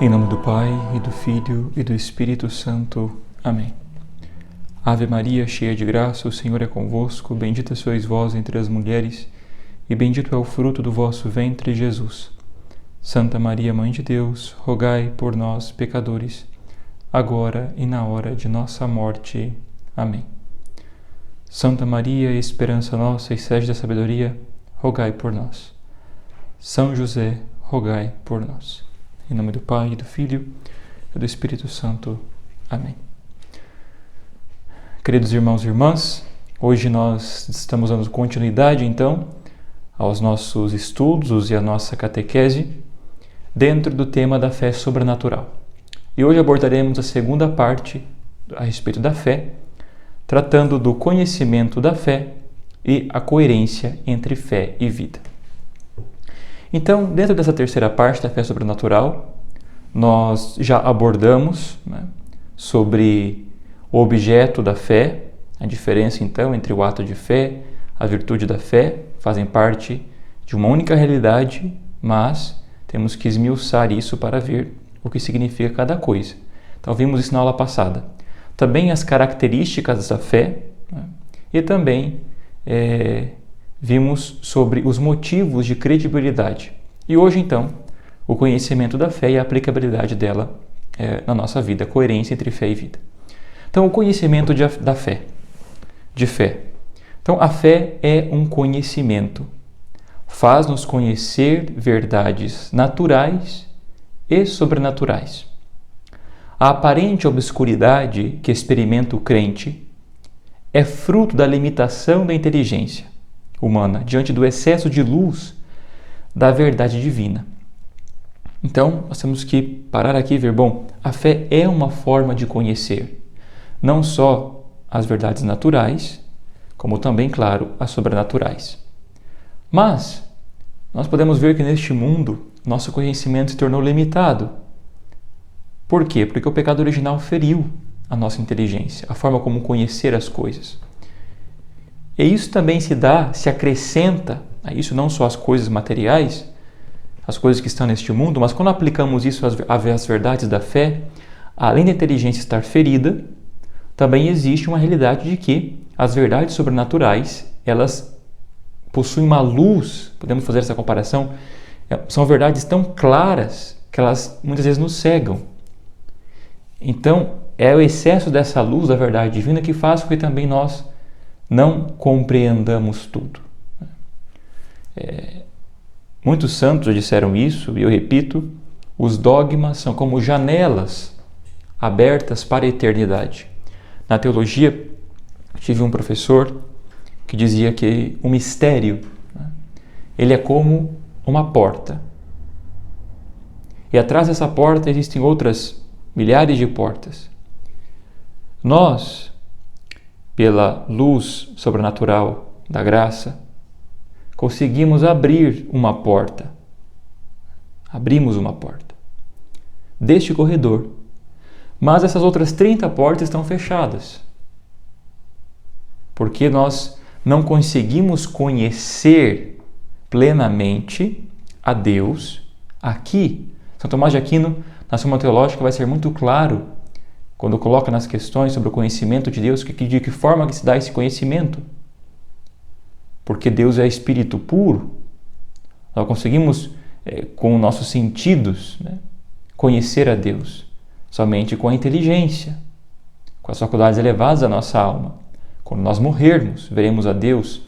Em nome do Pai, e do Filho, e do Espírito Santo. Amém. Ave Maria, cheia de graça, o Senhor é convosco. Bendita sois vós entre as mulheres, e bendito é o fruto do vosso ventre, Jesus. Santa Maria, Mãe de Deus, rogai por nós, pecadores, agora e na hora de nossa morte. Amém. Santa Maria, esperança nossa e sede da sabedoria, rogai por nós. São José, rogai por nós. Em nome do Pai, do Filho e do Espírito Santo. Amém. Queridos irmãos e irmãs, hoje nós estamos dando continuidade, então, aos nossos estudos e à nossa catequese dentro do tema da fé sobrenatural. E hoje abordaremos a segunda parte a respeito da fé, tratando do conhecimento da fé e a coerência entre fé e vida. Então, dentro dessa terceira parte da fé sobrenatural, nós já abordamos sobre o objeto da fé, a diferença então entre o ato de fé, a virtude da fé, fazem parte de uma única realidade, mas temos que esmiuçar isso para ver o que significa cada coisa. Então, vimos isso na aula passada. Também as características da fé, e também vimos sobre os motivos de credibilidade. E hoje, então, o conhecimento da fé e a aplicabilidade dela na nossa vida, a coerência entre fé e vida. Então, o conhecimento da fé, de fé. Então, a fé é um conhecimento, faz-nos conhecer verdades naturais e sobrenaturais. A aparente obscuridade que experimenta o crente é fruto da limitação da inteligência humana diante do excesso de luz da verdade divina. Então, nós temos que parar aqui e ver, a fé é uma forma de conhecer não só as verdades naturais, como também, claro, as sobrenaturais. Mas nós podemos ver que neste mundo nosso conhecimento se tornou limitado. Por quê? Porque o pecado original feriu a nossa inteligência, a forma como conhecer as coisas. E isso também se acrescenta a isso não só as coisas materiais, as coisas que estão neste mundo, mas quando aplicamos isso às verdades da fé, além da inteligência estar ferida, também existe uma realidade de que as verdades sobrenaturais, elas possuem uma luz, podemos fazer essa comparação, são verdades tão claras que elas muitas vezes nos cegam. Então, é o excesso dessa luz da verdade divina que faz com que também nós não compreendamos tudo. Muitos santos disseram isso, e eu repito, os dogmas são como janelas abertas para a eternidade. Na teologia, tive um professor que dizia que o mistério, ele é como uma porta. E atrás dessa porta existem outras milhares de portas. Nós, pela luz sobrenatural da graça, conseguimos abrir uma porta. Abrimos uma porta deste corredor. Mas essas outras 30 portas estão fechadas. Porque nós não conseguimos conhecer plenamente a Deus aqui. São Tomás de Aquino, na Suma Teológica, vai ser muito claro quando coloca nas questões sobre o conhecimento de Deus, de que forma que se dá esse conhecimento. Porque Deus é espírito puro, nós conseguimos, com nossos sentidos, conhecer a Deus somente com a inteligência, com as faculdades elevadas da nossa alma. Quando nós morrermos, veremos a Deus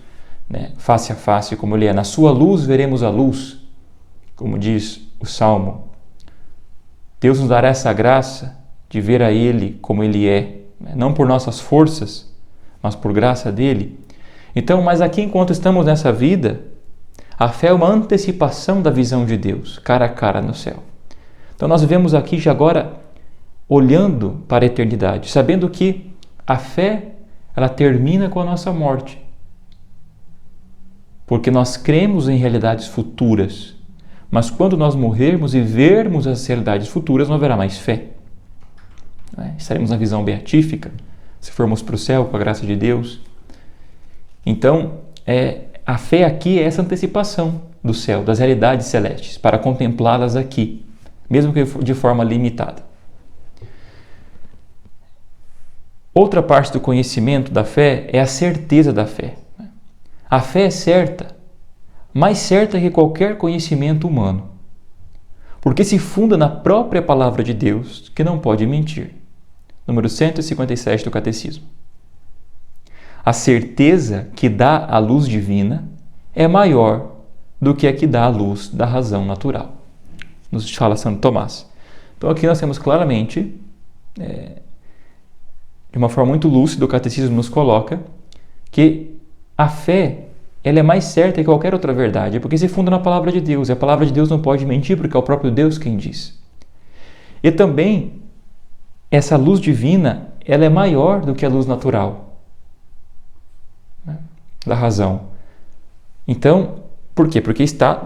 face a face como Ele é. Na sua luz veremos a luz, como diz o Salmo. Deus nos dará essa graça de ver a Ele como Ele é, não por nossas forças, mas por graça dEle. Então, mas aqui enquanto estamos nessa vida, a fé é uma antecipação da visão de Deus, cara a cara no céu. Então nós vivemos aqui já agora olhando para a eternidade, sabendo que a fé, ela termina com a nossa morte. Porque nós cremos em realidades futuras, mas quando nós morrermos e vermos as realidades futuras, não haverá mais fé. Estaremos na visão beatífica, se formos para o céu com a graça de Deus. Então, a fé aqui é essa antecipação do céu, das realidades celestes, para contemplá-las aqui, mesmo que de forma limitada. Outra parte do conhecimento da fé é a certeza da fé. A fé é certa, mais certa que qualquer conhecimento humano, porque se funda na própria palavra de Deus, que não pode mentir. Número 157 do Catecismo. A certeza que dá a luz divina é maior do que a que dá a luz da razão natural. Nos fala Santo Tomás. Então aqui nós temos claramente, de uma forma muito lúcida, o Catecismo nos coloca que a fé ela é mais certa que qualquer outra verdade, porque se funda na palavra de Deus. E a palavra de Deus não pode mentir, porque é o próprio Deus quem diz. E também, essa luz divina, ela é maior do que a luz natural, né, da razão. Então, por quê? Porque está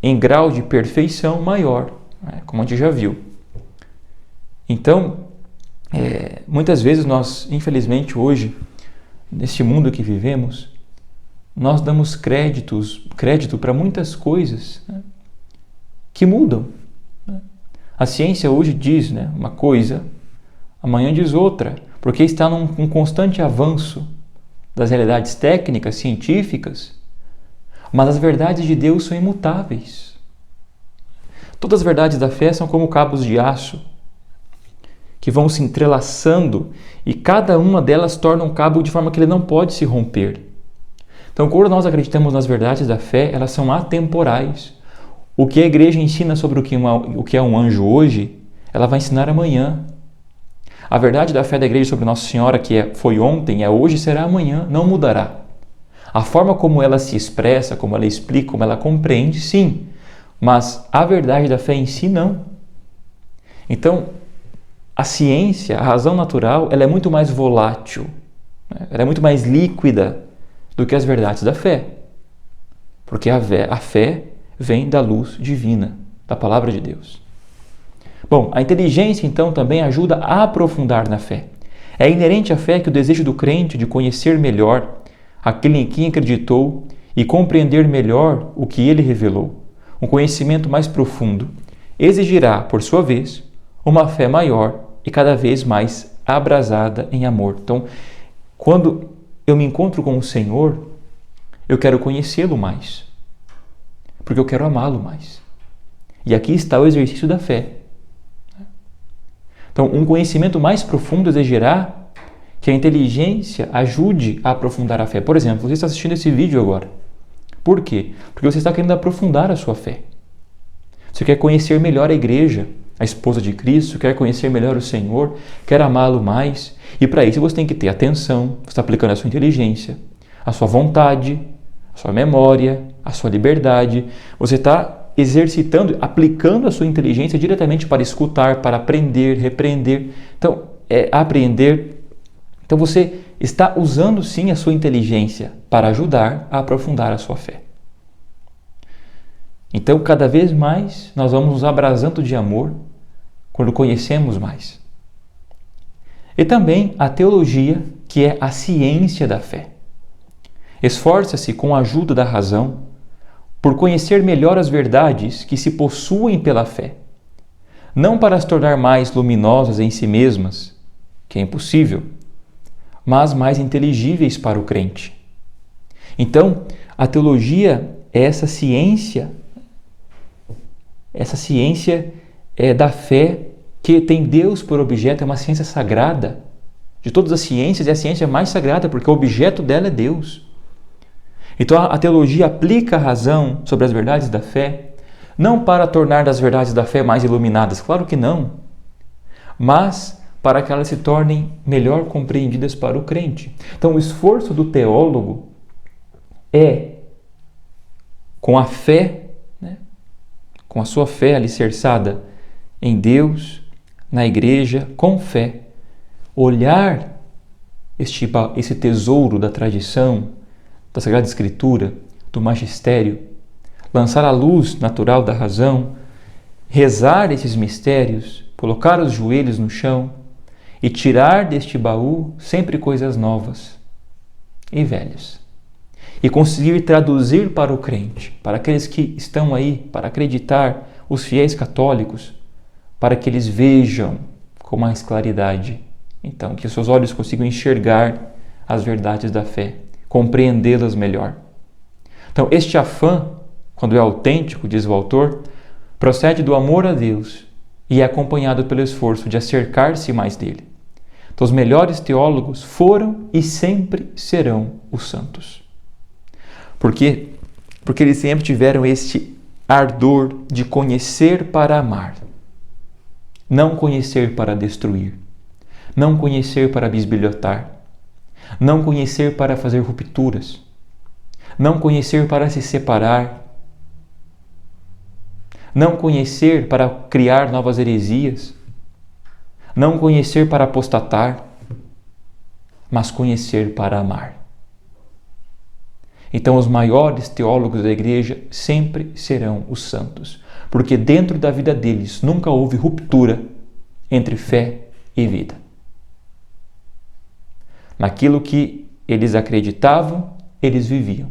em grau de perfeição maior, né, como a gente já viu. Então, muitas vezes nós, infelizmente hoje, neste mundo que vivemos, nós damos crédito para muitas coisas, né, que mudam. Né? A ciência hoje diz, né, uma coisa, amanhã diz outra, porque está num constante avanço das realidades técnicas, científicas, mas as verdades de Deus são imutáveis. Todas as verdades da fé são como cabos de aço, que vão se entrelaçando e cada uma delas torna um cabo de forma que ele não pode se romper. Então, quando nós acreditamos nas verdades da fé, elas são atemporais. O que a igreja ensina sobre o que é um anjo hoje, ela vai ensinar amanhã. A verdade da fé da igreja sobre Nossa Senhora, que foi ontem, é hoje, será amanhã, não mudará. A forma como ela se expressa, como ela explica, como ela compreende, sim. Mas a verdade da fé em si, não. Então, a ciência, a razão natural, ela é muito mais volátil, né? Ela é muito mais líquida do que as verdades da fé. Porque a fé vem da luz divina, da palavra de Deus. Bom, a inteligência, então, também ajuda a aprofundar na fé. É inerente à fé que o desejo do crente de conhecer melhor aquele em quem acreditou e compreender melhor o que ele revelou, um conhecimento mais profundo, exigirá, por sua vez, uma fé maior e cada vez mais abrasada em amor. Então, quando eu me encontro com o Senhor, eu quero conhecê-lo mais, porque eu quero amá-lo mais. E aqui está o exercício da fé. Então, um conhecimento mais profundo exigirá que a inteligência ajude a aprofundar a fé. Por exemplo, você está assistindo esse vídeo agora. Por quê? Porque você está querendo aprofundar a sua fé. Você quer conhecer melhor a igreja, a esposa de Cristo, quer conhecer melhor o Senhor, quer amá-lo mais. E para isso você tem que ter atenção, você está aplicando a sua inteligência, a sua vontade, a sua memória, a sua liberdade. Você está exercitando, aplicando a sua inteligência diretamente para escutar, para aprender, repreender. Então, apreender. Então você está usando sim a sua inteligência para ajudar a aprofundar a sua fé. Então, cada vez mais nós vamos nos abrasando de amor quando conhecemos mais. E também a teologia, que é a ciência da fé. Esforça-se com a ajuda da razão por conhecer melhor as verdades que se possuem pela fé, não para as tornar mais luminosas em si mesmas, que é impossível, mas mais inteligíveis para o crente. Então, a teologia é essa ciência da fé que tem Deus por objeto, é uma ciência sagrada. De todas as ciências, é a ciência mais sagrada, porque o objeto dela é Deus. Então a teologia aplica a razão sobre as verdades da fé, não para tornar as verdades da fé mais iluminadas, claro que não, mas para que elas se tornem melhor compreendidas para o crente. Então o esforço do teólogo é, com a fé, né, com a sua fé alicerçada em Deus, na igreja, com fé, olhar esse tesouro da tradição, da Sagrada Escritura, do magistério, lançar a luz natural da razão, rezar esses mistérios, colocar os joelhos no chão e tirar deste baú sempre coisas novas e velhas. E conseguir traduzir para o crente, para aqueles que estão aí para acreditar os fiéis católicos para que eles vejam com mais claridade. Então, que os seus olhos consigam enxergar as verdades da fé, compreendê-las melhor. Então, este afã, quando é autêntico, diz o autor, procede do amor a Deus e é acompanhado pelo esforço de acercar-se mais dele. Então, os melhores teólogos foram e sempre serão os santos. Por quê? Porque eles sempre tiveram este ardor de conhecer para amar. Não conhecer para destruir. Não conhecer para bisbilhotar. Não conhecer para fazer rupturas. Não conhecer para se separar. Não conhecer para criar novas heresias. Não conhecer para apostatar, mas conhecer para amar. Então, os maiores teólogos da Igreja sempre serão os santos, porque dentro da vida deles nunca houve ruptura entre fé e vida. Naquilo que eles acreditavam, eles viviam.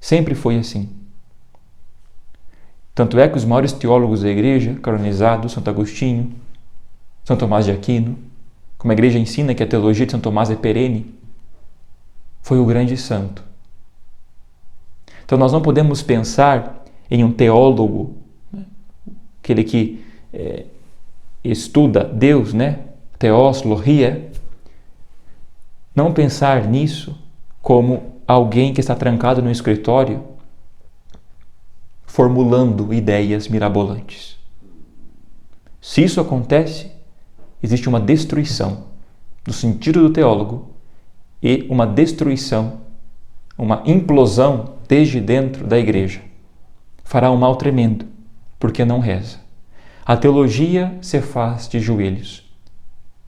Sempre foi assim. Tanto é que os maiores teólogos da Igreja, canonizados, Santo Agostinho, São Tomás de Aquino, como a Igreja ensina que a teologia de São Tomás é perene, foi o grande santo. Então nós não podemos pensar em um teólogo, aquele que estuda Deus, Theos, logia, não pensar nisso como alguém que está trancado no escritório formulando ideias mirabolantes. Se isso acontece, existe uma destruição do sentido do teólogo e uma destruição, uma implosão desde dentro da Igreja. Fará um mal tremendo, porque não reza. A teologia se faz de joelhos,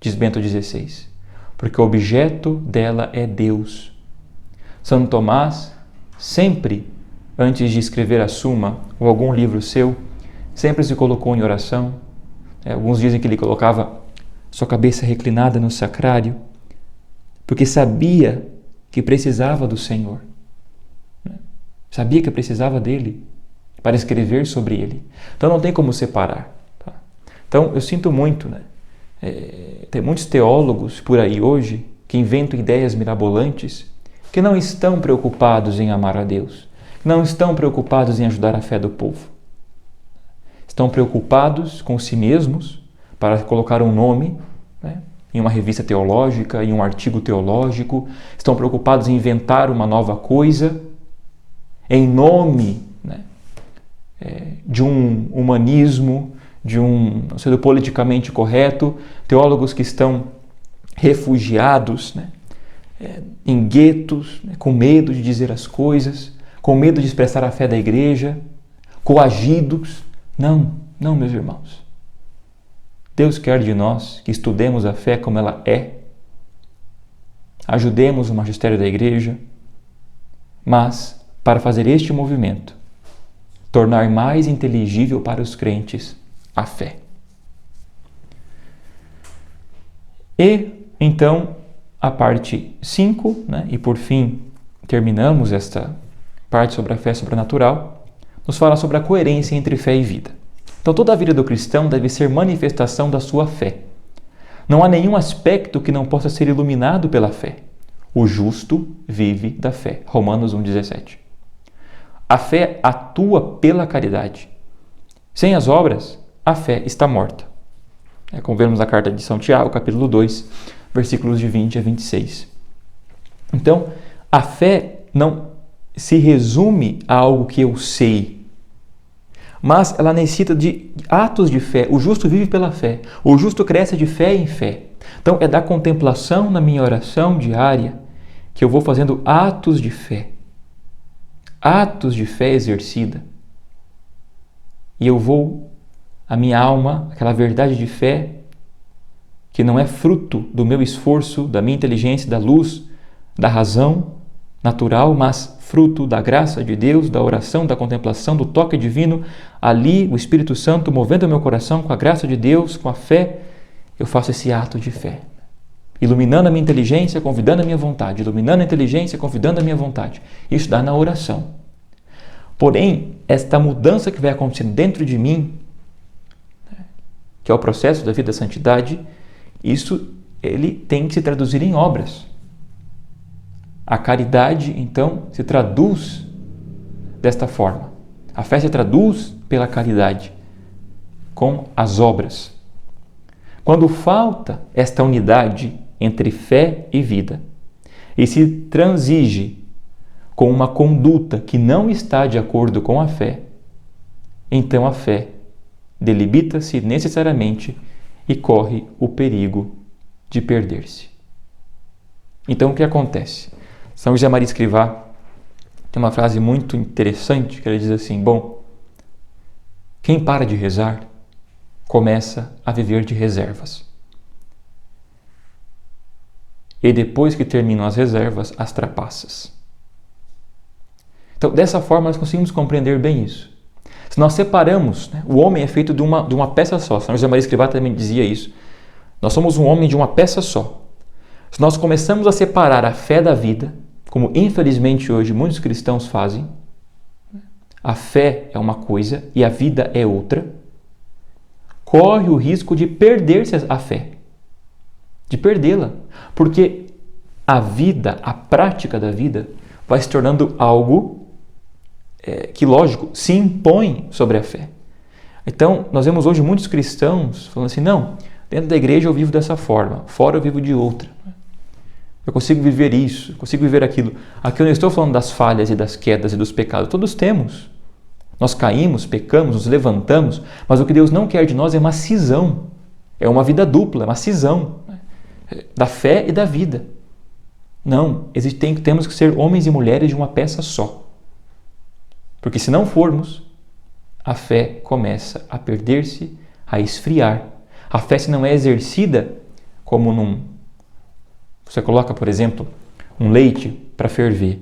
diz Bento XVI, porque o objeto dela é Deus. Santo Tomás, sempre, antes de escrever a Suma ou algum livro seu, sempre se colocou em oração. Alguns dizem que ele colocava sua cabeça reclinada no sacrário, porque sabia que precisava do Senhor. Sabia que precisava dele para escrever sobre ele. Então não tem como separar. Tá? Então eu sinto muito, tem muitos teólogos por aí hoje que inventam ideias mirabolantes que não estão preocupados em amar a Deus, não estão preocupados em ajudar a fé do povo. Estão preocupados com si mesmos para colocar um nome em uma revista teológica, em um artigo teológico. Estão preocupados em inventar uma nova coisa em nome de um humanismo, do politicamente correto. Teólogos que estão refugiados em guetos, com medo de dizer as coisas, com medo de expressar a fé da Igreja, coagidos. Não, meus irmãos. Deus quer de nós que estudemos a fé como ela é, ajudemos o magistério da Igreja, mas para fazer este movimento, tornar mais inteligível para os crentes a fé. E, então, a parte 5, e por fim terminamos esta parte sobre a fé sobrenatural, nos fala sobre a coerência entre fé e vida. Então toda a vida do cristão deve ser manifestação da sua fé. Não há nenhum aspecto que não possa ser iluminado pela fé. O justo vive da fé. Romanos 1,17. A fé atua pela caridade. Sem as obras, a fé está morta. Como vemos na carta de São Tiago, capítulo 2, versículos de 20 a 26. Então, a fé não se resume a algo que eu sei, mas ela necessita de atos de fé. O justo vive pela fé. O justo cresce de fé em fé. Então, é da contemplação na minha oração diária que eu vou fazendo atos de fé. Atos de fé exercida. E a minha alma, aquela verdade de fé, que não é fruto do meu esforço, da minha inteligência, da luz, da razão natural, mas fruto da graça de Deus, da oração, da contemplação, do toque divino. Ali, o Espírito Santo movendo o meu coração com a graça de Deus, com a fé, eu faço esse ato de fé. Iluminando a minha inteligência, convidando a minha vontade. Iluminando a inteligência, convidando a minha vontade. Isso dá na oração. Porém, esta mudança que vai acontecendo dentro de mim, que é o processo da vida da santidade, isso ele tem que se traduzir em obras. A caridade, então, se traduz desta forma. A fé se traduz pela caridade, com as obras. Quando falta esta unidade entre fé e vida, e se transige com uma conduta que não está de acordo com a fé, então a fé debilita-se necessariamente e corre o perigo de perder-se. Então o que acontece? São José Maria Escrivá tem uma frase muito interessante que ele diz assim: bom, quem para de rezar começa a viver de reservas. E depois que terminam as reservas, as trapaças. Então, dessa forma, nós conseguimos compreender bem isso. Se nós separamos, o homem é feito de uma peça só. São José Maria Escrivá também dizia isso. Nós somos um homem de uma peça só. Se nós começamos a separar a fé da vida, como infelizmente hoje muitos cristãos fazem, a fé é uma coisa e a vida é outra, corre o risco de perder-se a fé, de perdê-la, porque a vida, a prática da vida, vai se tornando algo que, lógico, se impõe sobre a fé. Então, nós vemos hoje muitos cristãos falando assim: não, dentro da igreja eu vivo dessa forma, fora eu vivo de outra. Eu consigo viver isso, consigo viver aquilo. Aqui eu não estou falando das falhas e das quedas e dos pecados, todos temos. Nós caímos, pecamos, nos levantamos, mas o que Deus não quer de nós é uma cisão, é uma vida dupla, é uma cisão da fé e da vida. Não, temos que ser homens e mulheres de uma peça só. Porque se não formos, a fé começa a perder-se, a esfriar. A fé, se não é exercida como você coloca, por exemplo, um leite para ferver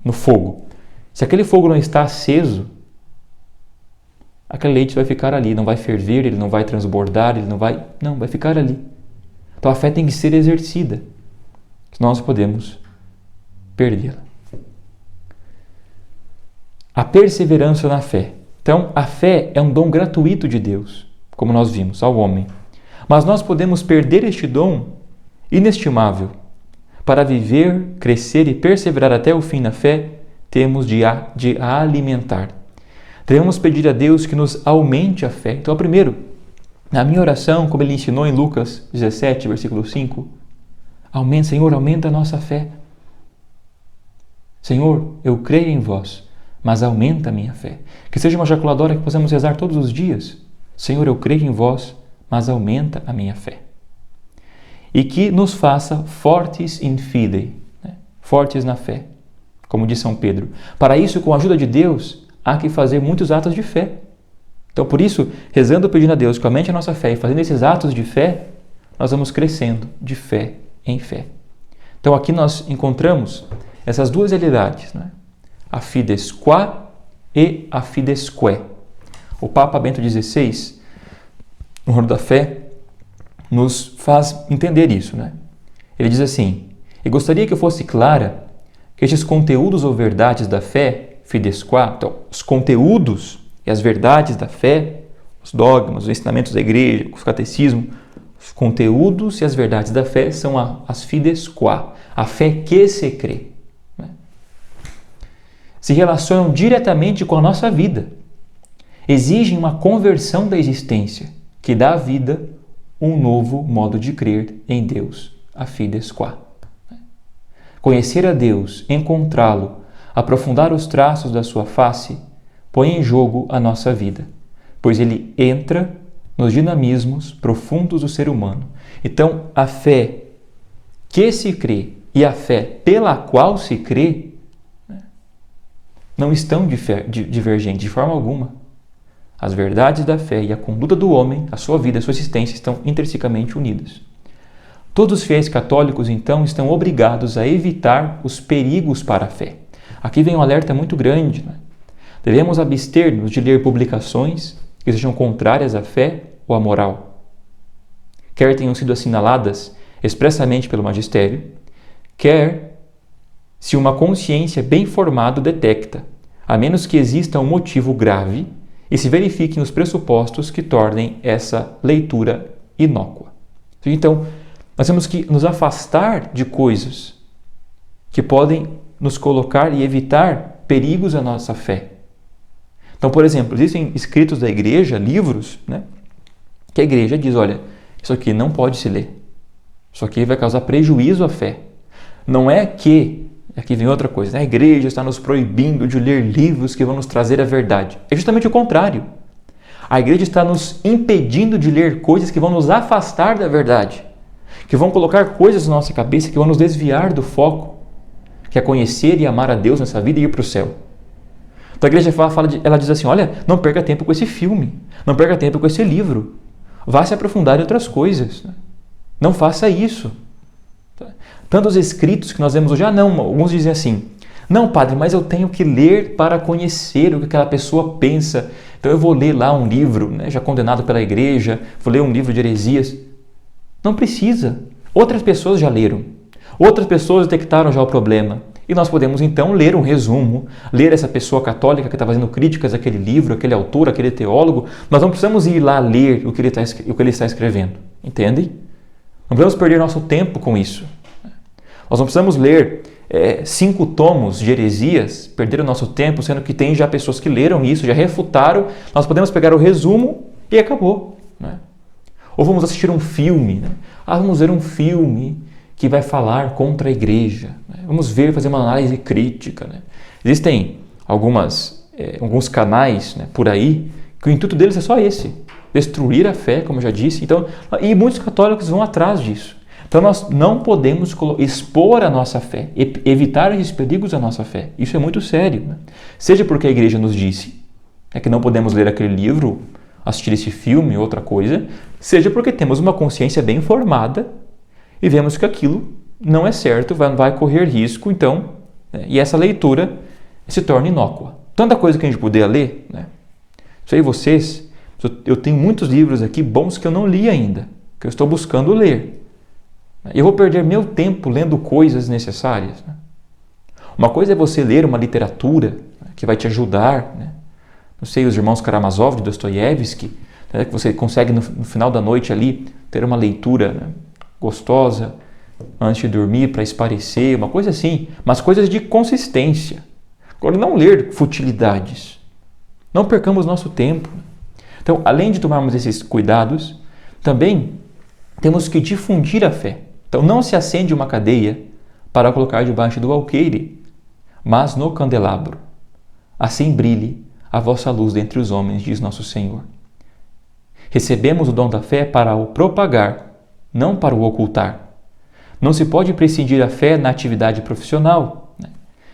no fogo. Se aquele fogo não está aceso, aquele leite vai ficar ali, não vai ferver, ele não vai transbordar, vai ficar ali. Então a fé tem que ser exercida, senão nós podemos perdê-la. A perseverança na fé. Então, a fé é um dom gratuito de Deus, como nós vimos, ao homem. Mas nós podemos perder este dom inestimável. Para viver, crescer e perseverar até o fim na fé, temos de a alimentar. Devemos pedir a Deus que nos aumente a fé. Então, primeiro, na minha oração, como ele ensinou em Lucas 17, versículo 5, Senhor, aumenta a nossa fé. Senhor, eu creio em vós, mas aumenta a minha fé. Que seja uma jaculatória que possamos rezar todos os dias. Senhor, eu creio em vós, mas aumenta a minha fé. E que nos faça fortes in fide, fortes na fé, como diz São Pedro. Para isso, com a ajuda de Deus, há que fazer muitos atos de fé. Então, por isso, rezando, pedindo a Deus que aumente a nossa fé e fazendo esses atos de fé, nós vamos crescendo de fé em fé. Então, aqui nós encontramos essas duas realidades, a fides qua e a fides que. O Papa Bento XVI, no Rolo da Fé, nos faz entender isso. Ele diz assim: e gostaria que eu fosse clara que estes conteúdos ou verdades da fé, fides qua, então, os conteúdos e as verdades da fé, os dogmas, os ensinamentos da igreja, os catecismos, os conteúdos e as verdades da fé são as fides qua, a fé que se crê. Se relacionam diretamente com a nossa vida. Exigem uma conversão da existência, que dá à vida um novo modo de crer em Deus, a fides qua. Conhecer a Deus, encontrá-lo, aprofundar os traços da sua face, põe em jogo a nossa vida, pois ele entra nos dinamismos profundos do ser humano. Então, a fé que se crê e a fé pela qual se crê não estão divergentes de forma alguma. As verdades da fé e a conduta do homem, a sua vida, a sua existência estão intrinsecamente unidas. Todos os fiéis católicos, então, estão obrigados a evitar os perigos para a fé. Aqui vem um alerta muito grande. Devemos abster-nos de ler publicações que sejam contrárias à fé ou à moral, quer tenham sido assinaladas expressamente pelo magistério, quer se uma consciência bem formada detecta, a menos que exista um motivo grave e se verifiquem os pressupostos que tornem essa leitura inócua. Então, nós temos que nos afastar de coisas que podem nos colocar e evitar perigos à nossa fé. Então, por exemplo, existem escritos da igreja, livros, né, que a igreja diz, olha, isso aqui não pode se ler. Isso aqui vai causar prejuízo à fé. Não é que, aqui vem outra coisa, né, a igreja está nos proibindo de ler livros que vão nos trazer a verdade. É justamente o contrário. A igreja está nos impedindo de ler coisas que vão nos afastar da verdade, que vão colocar coisas na nossa cabeça que vão nos desviar do foco, que é conhecer e amar a Deus nessa vida e ir para o céu. Então a igreja ela diz assim, olha, não perca tempo com esse filme, não perca tempo com esse livro, vá se aprofundar em outras coisas, não faça isso. Tantos escritos que nós vemos hoje, não, alguns dizem assim, não, padre, mas eu tenho que ler para conhecer o que aquela pessoa pensa, então eu vou ler lá um livro, né, já condenado pela igreja, vou ler um livro de heresias. Não precisa. Outras pessoas já leram. Outras pessoas detectaram já o problema. E nós podemos então ler um resumo, ler essa pessoa católica que está fazendo críticas àquele livro, aquele autor, aquele teólogo. Nós não precisamos ir lá ler o que ele está escrevendo. Entendem? Não podemos perder nosso tempo com isso. Nós não precisamos ler 5 tomos de heresias, perder o nosso tempo, sendo que tem já pessoas que leram isso, já refutaram. Nós podemos pegar o resumo e acabou. Né? Ou vamos assistir um filme. Né? Vamos ver um filme que vai falar contra a igreja. Né? Vamos fazer uma análise crítica. Né? Existem alguns canais, né, por aí que o intuito deles é só esse, destruir a fé, como eu já disse. Então, e muitos católicos vão atrás disso. Então nós não podemos expor a nossa fé, evitar esses perigos à nossa fé. Isso é muito sério. Né? Seja porque a igreja nos disse que não podemos ler aquele livro, assistir esse filme, outra coisa, seja porque temos uma consciência bem formada e vemos que aquilo não é certo, vai correr risco, então, e essa leitura se torna inócua. Tanta coisa que a gente poderia ler, né? Não sei vocês, eu tenho muitos livros aqui bons que eu não li ainda, que eu estou buscando ler. Eu vou perder meu tempo lendo coisas necessárias. Né? Uma coisa é você ler uma literatura que vai te ajudar, né? Não sei, os irmãos Karamazov de Dostoiévski, né? Que você consegue no final da noite ali ter uma leitura, né, gostosa antes de dormir para esparecer, uma coisa assim, mas coisas de consistência. Agora, não ler futilidades. Não percamos nosso tempo. Então, além de tomarmos esses cuidados, também temos que difundir a fé. Então, não se acende uma cadeia para colocar debaixo do alqueire, mas no candelabro. Assim brilhe a vossa luz dentre os homens, diz nosso Senhor. Recebemos o dom da fé para o propagar, não para o ocultar. Não se pode prescindir a fé na atividade profissional. Né?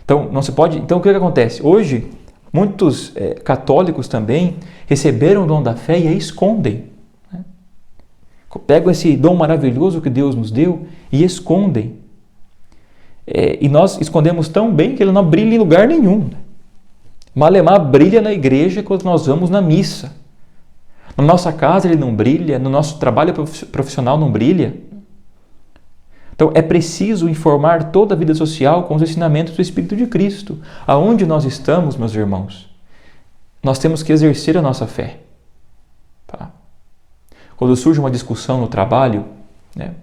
Então, não se pode. Então, o que acontece? Hoje, muitos católicos também receberam o dom da fé e a escondem. Né? Pegam esse dom maravilhoso que Deus nos deu e escondem. E nós escondemos tão bem que ele não brilha em lugar nenhum. Malemar brilha na igreja quando nós vamos na missa. Na nossa casa ele não brilha, no nosso trabalho profissional não brilha. Então é preciso informar toda a vida social com os ensinamentos do Espírito de Cristo. Aonde nós estamos, meus irmãos, nós temos que exercer a nossa fé. Tá? Quando surge uma discussão no trabalho, né,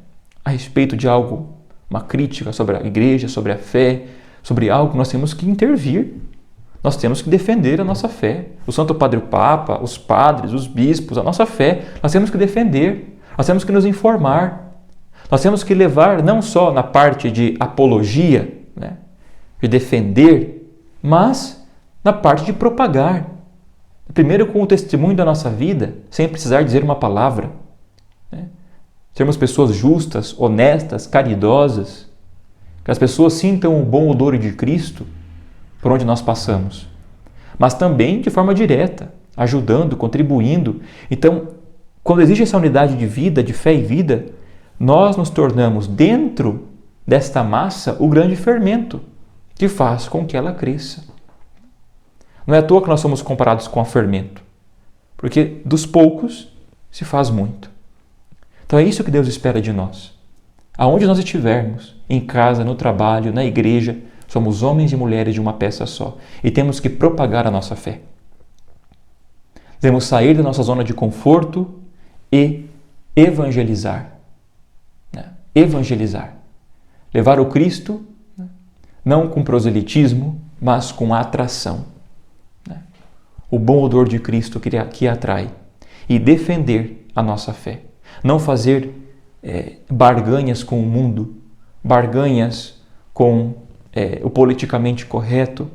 a respeito de algo, uma crítica sobre a igreja, sobre a fé, sobre algo, nós temos que intervir. Nós temos que defender a nossa fé. O Santo Padre o Papa, os padres, os bispos, a nossa fé, nós temos que defender. Nós temos que nos informar. Nós temos que levar não só na parte de apologia, né, de defender, mas na parte de propagar. Primeiro com o testemunho da nossa vida, sem precisar dizer uma palavra. Né? Sermos pessoas justas, honestas, caridosas. Que as pessoas sintam o bom odor de Cristo por onde nós passamos. Mas também de forma direta, ajudando, contribuindo. Então, quando existe essa unidade de vida, de fé e vida, nós nos tornamos, dentro desta massa, o grande fermento que faz com que ela cresça. Não é à toa que nós somos comparados com a fermento, porque dos poucos se faz muito. Então é isso que Deus espera de nós. Aonde nós estivermos, em casa, no trabalho, na igreja, Somos homens e mulheres de uma peça só e temos que propagar a nossa fé. Devemos sair da nossa zona de conforto e evangelizar. Evangelizar. Levar o Cristo, não com proselitismo, mas com atração. O bom odor de Cristo que atrai. E defender a nossa fé. Não fazer barganhas com o mundo, barganhas com o politicamente correto,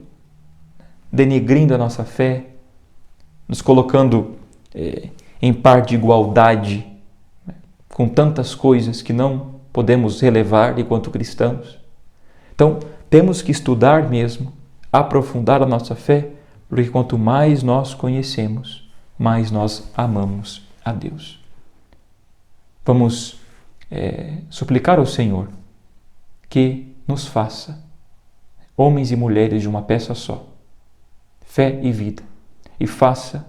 denegrindo a nossa fé, nos colocando em par de igualdade com tantas coisas que não podemos relevar enquanto cristãos. Então, temos que estudar mesmo, aprofundar a nossa fé, porque quanto mais nós conhecemos, mais nós amamos a Deus. Vamos suplicar ao Senhor que nos faça homens e mulheres de uma peça só, fé e vida, e faça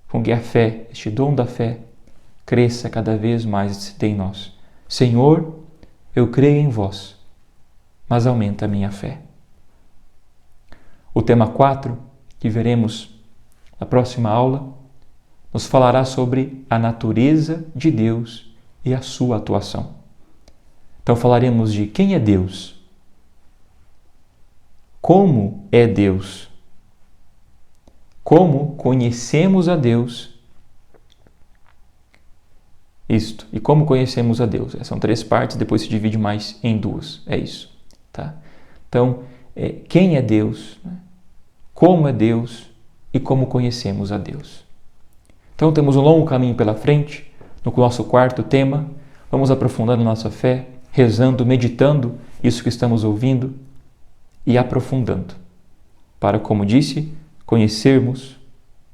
com que a fé, este dom da fé, cresça cada vez mais em nós. Senhor, eu creio em vós, mas aumenta a minha fé. O tema 4, que veremos na próxima aula, nos falará sobre a natureza de Deus e a sua atuação. Então falaremos de quem é Deus, como é Deus, como conhecemos a Deus, e como conhecemos a Deus. São 3 partes, depois se divide mais em 2, é isso. Tá? Então, quem é Deus, como é Deus e como conhecemos a Deus. Então temos um longo caminho pela frente, no nosso 4º tema, vamos aprofundando nossa fé, rezando, meditando isso que estamos ouvindo e aprofundando, para, como disse, conhecermos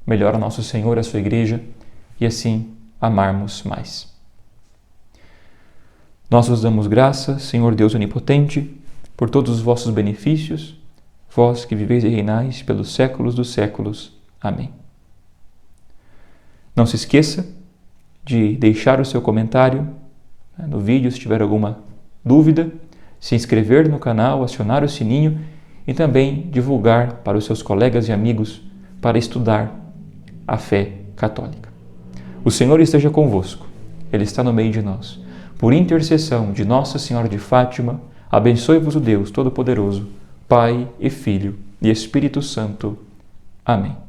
melhor a nosso Senhor, a sua Igreja, e assim amarmos mais. Nós vos damos graças, Senhor Deus onipotente, por todos os vossos benefícios, vós que viveis e reinais pelos séculos dos séculos. Amém. Não se esqueça de deixar o seu comentário no vídeo, se tiver alguma dúvida, se inscrever no canal, acionar o sininho e também divulgar para os seus colegas e amigos para estudar a fé católica. O Senhor esteja convosco, Ele está no meio de nós. Por intercessão de Nossa Senhora de Fátima, abençoe-vos o Deus Todo-Poderoso, Pai e Filho e Espírito Santo. Amém.